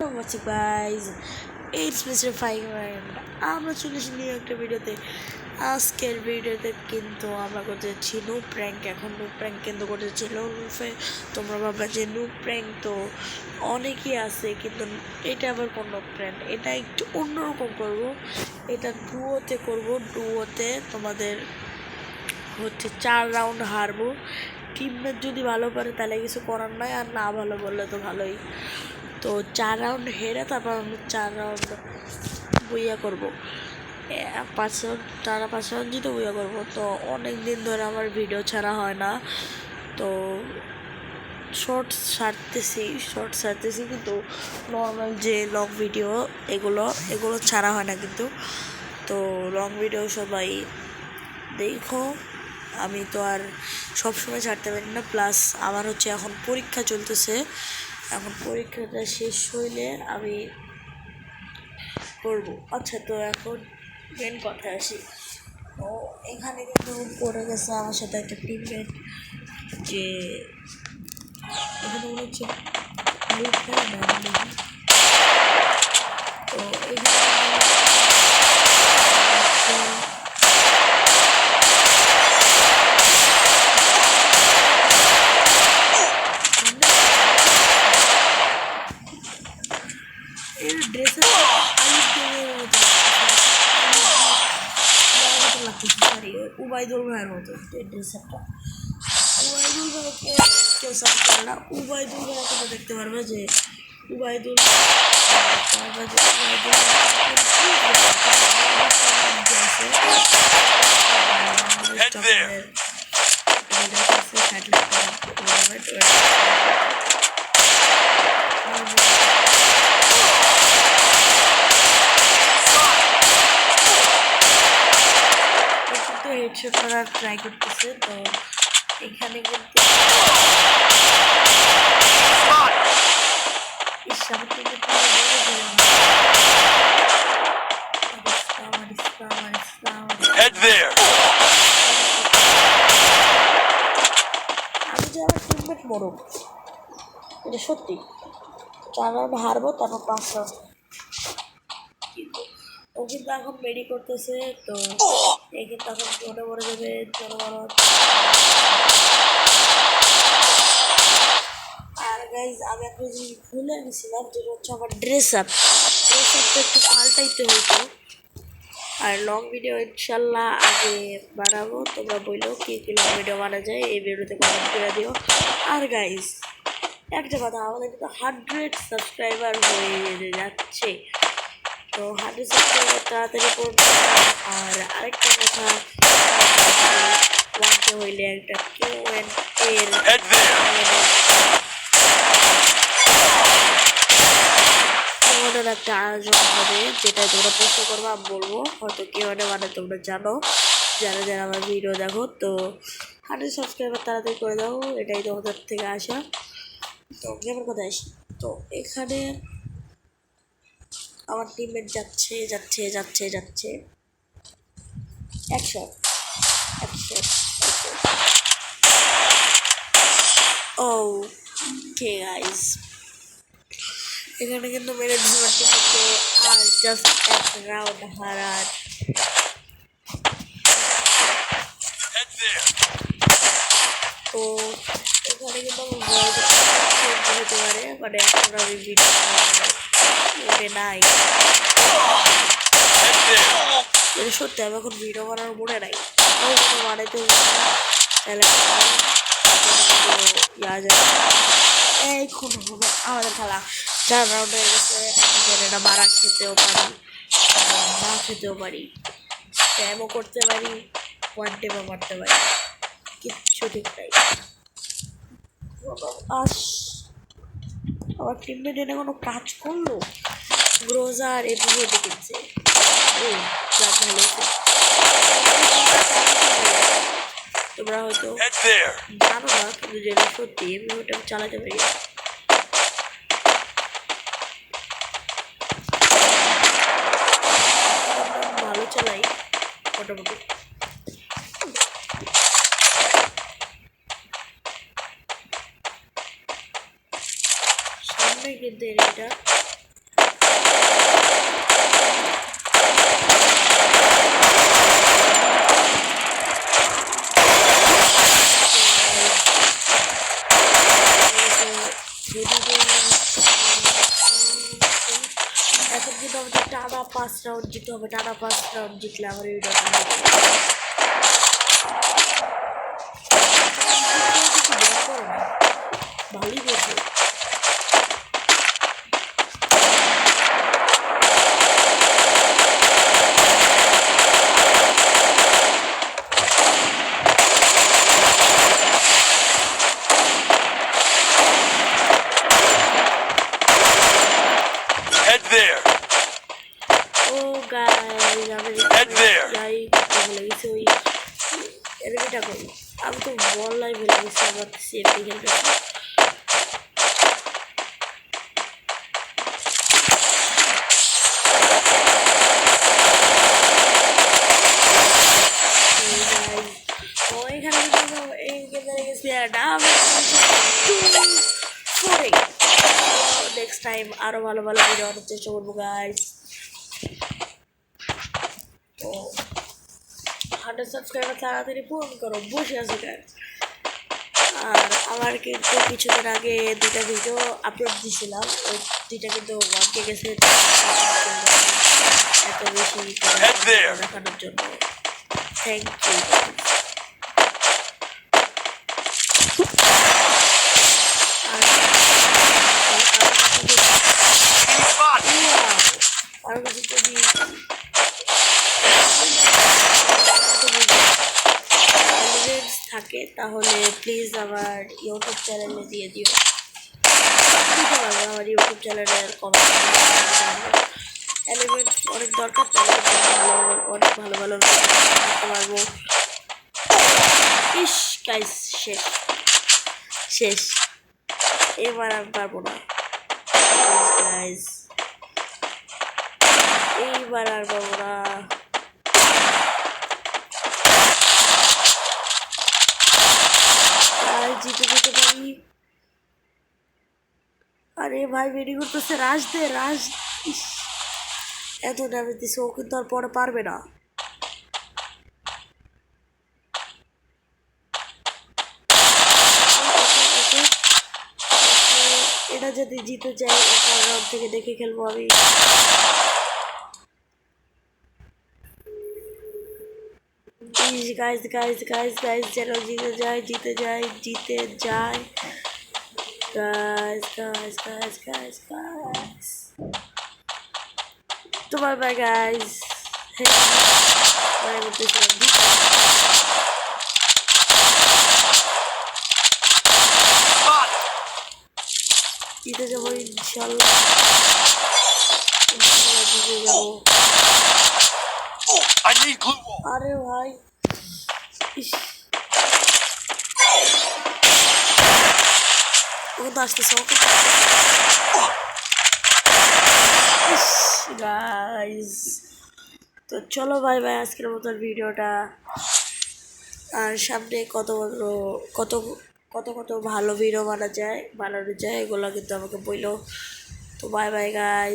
What's up guys, it's Mr. Fire and আমরা চলে এসেছি নিউ একটা ভিডিওতে। আজকের ভিডিওতে কিন্তু আমরা করতেছি নো প্র্যাঙ্ক। এখন নো প্র্যাঙ্ক কিন্তু করতেছি লুফে। তোমরা ভাববে যে নো প্র্যাঙ্ক তো অনেকই আছে, কিন্তু এটা আবার কোনো প্র্যাঙ্ক, এটা একটু অন্যরকম করব। এটা ডুয়োতে করব। ডুয়োতে তোমাদের হচ্ছে 4 রাউন্ড হারবো। টিমমেট যদি ভালো পারে তাহলে কিছু করার নাই, আর না ভালো বললে তো ভালোই। তো 4 রাউন্ড হেরে তারপর আমি 4 রাউন্ড বইয়া করবো। 5 রাউন্ড টানা 5 রাউন্ড জিতে বইয়া করবো। তো অনেক দিন ধরে আমার ভিডিও ছাড়া হয় না, তো শর্টস ছাড়তেছি কিন্তু নর্মাল যে লং ভিডিও এগুলো ছাড়া হয় না কিন্তু। তো লং ভিডিও সবাই দেখো। আমি তো আর সবসময় ছাড়তে পারি না, প্লাস আমার হচ্ছে এখন পরীক্ষা চলতেছে। এখন পরীক্ষাটা শেষ হইলে আমি করব। আচ্ছা, তো এখন মেন কথায় আসি। তো এখানে কিন্তু পড়ে গেছে আমার সাথে একটা টিমমেট, যে এখানে মনে হচ্ছে তো এখানে উবাইদুল ভাইয়ের মতো এই ড্রেসআপটা। উবাইদুল ভাইকে কেউ সাপোর্ট করে না। উবাইদুল ভাই তোমরা দেখতে পারবে যে উবাইদুল হেডশট করার ট্রাই করতেছে। তো এখানে কিন্তু আমি যে আমার টিমমেট মরুক, এটা সত্যি। 4 রাউন্ড হারবো, তারপর 5 রাউন্ড। ও কিন্তু এখন মেডি করতেছে, তো এই কিন্তু এখন জোরে পড়ে যাবে। আর গাইজ, আমি একটা জিনিস ভুলে গেছিলাম, যেটা হচ্ছে আমার ড্রেসআপটা একটু পাল্টাইতে হইতো। আর লং ভিডিও ইনশাল্লাহ আগে বানাবো। তোমরা বললো কি লং ভিডিও বানা যায়, এই ভিডিওতে কমেন্ট করে দিও। আর গাইজ, একটা কথা, আমাদের কিন্তু 100 সাবস্ক্রাইবার হয়ে যাচ্ছে। তো 100 সাবস্ক্রাইবার তাড়াতাড়ি করবে। আর আরেকটা কথা, জানতে হইলে একটা তোমাদের একটা আয়োজন হবে, যেটা তোমরা প্রশ্ন করবো, আমি বলবো। হয়তো Q&A মানে তোমরা জানো, যারা যারা আমার ভিডিও দেখো। তো 100 সাবস্ক্রাইবার তাড়াতাড়ি করে দাও, এটাই তোমাদের থেকে আসা। তো গেমের কথা আসি। তো এখানে আমার টিমমেট যাচ্ছে অ্যাকশন। ওকে গাইস, এখানে কিন্তু মেরে ধরতে হচ্ছে। আর জাস্ট এক রাউন্ড হারার। তো এখানে কিন্তু হতে পারে, মানে এখন আমি ভিডিও নাই। সত্যি আমি এখন ভিডিও বানানোর মনে নাই, বানাইতে তাহলে এইক্ষণ হবে আমাদের খেলা। 4 রাউন্ড হয়ে গেছে। এটা মারা খেতেও পারি, না খেতেও পারি, স্প্যামও করতে পারি, ওয়ান টেপও মারতে পারি, কিচ্ছু ঠিক নাই। আমার টিমমেট এটা কোনো কাজ করলো? গ্রোজার এভাবে দেখেছে। তোমরা হয়তো জানো না, কিন্তু যেটা সত্যি, আমি ওটা চালাতে পারি। ভালো চালাই মোটামুটি। সামনে কিন্তু এটা আমাদের টানা 5 রাউন্ড জিততে হবে, টানা 5 রাউন্ড জিতলে আমার এই ভিডিওটা ভালোই বলছে। Head there. Oh guys, আমি Head there. যাই বলে গেছি ওই এনিমিটা করি। আমি তো বল লাই বলে গেছি আবার সেফটি খেলতেছি। এখানে এই গেমে গেছি নেক্সট টাইম আরো ভালো ভালো ভিডিও আনার চেষ্টা করবো গাইস। তো 100 সাবস্ক্রাইবার তাড়াতাড়ি পূরণ করো, বসে আছো গাইস। আর আমার কিন্তু কিছুদিন আগে 2টা ভিডিও আপলোড দিয়েছিলাম, ওই 2টা কিন্তু 1K গেছে এত বেশি দেখানোর জন্য। Thank you. আর কাছে যদি থাকে তাহলে প্লিজ আমার ইউটিউব চ্যানেলে দিয়ে দিও, দিতে পারবো। আমার ইউটিউব চ্যানেলের কমেন্ট এলিমেন্ট অনেক দরকার, তাহলে অনেক ভালো ভালো করতে পারবো। ইস গাইস শেষ শেষ, এবার আমি পারবো না গাইস, এইবার আর পারবো না। জিতে যেতে পারি। আরে ভাই বেরি করতেছে, রাজ দে রাজ। এত ড্যামেজ দিছে, ও কিন্তু আর পরে পারবে না। এটা যদি জিতে যাই রাউন্ড থেকে দেখে খেলবো আমি। গাইস গাইস গাইস গাইস যেন জিতে যায় জিতে যায় জিতে যায় guys guys guys guys guys তো বাই বাই গাইস। জিতে যাবো ইনশাল্লাহ, জিতে যাবো। আরে ভাই ও তো আসতেছে, ওকে গাইস। তো চলো বাই বাই আজকের মতন ভিডিওটা। আর সামনে কত কত কত কত ভালো ভিডিও বানানো যায় এগুলো কিন্তু আমাকে বললো। তো বাই বাই গাইস।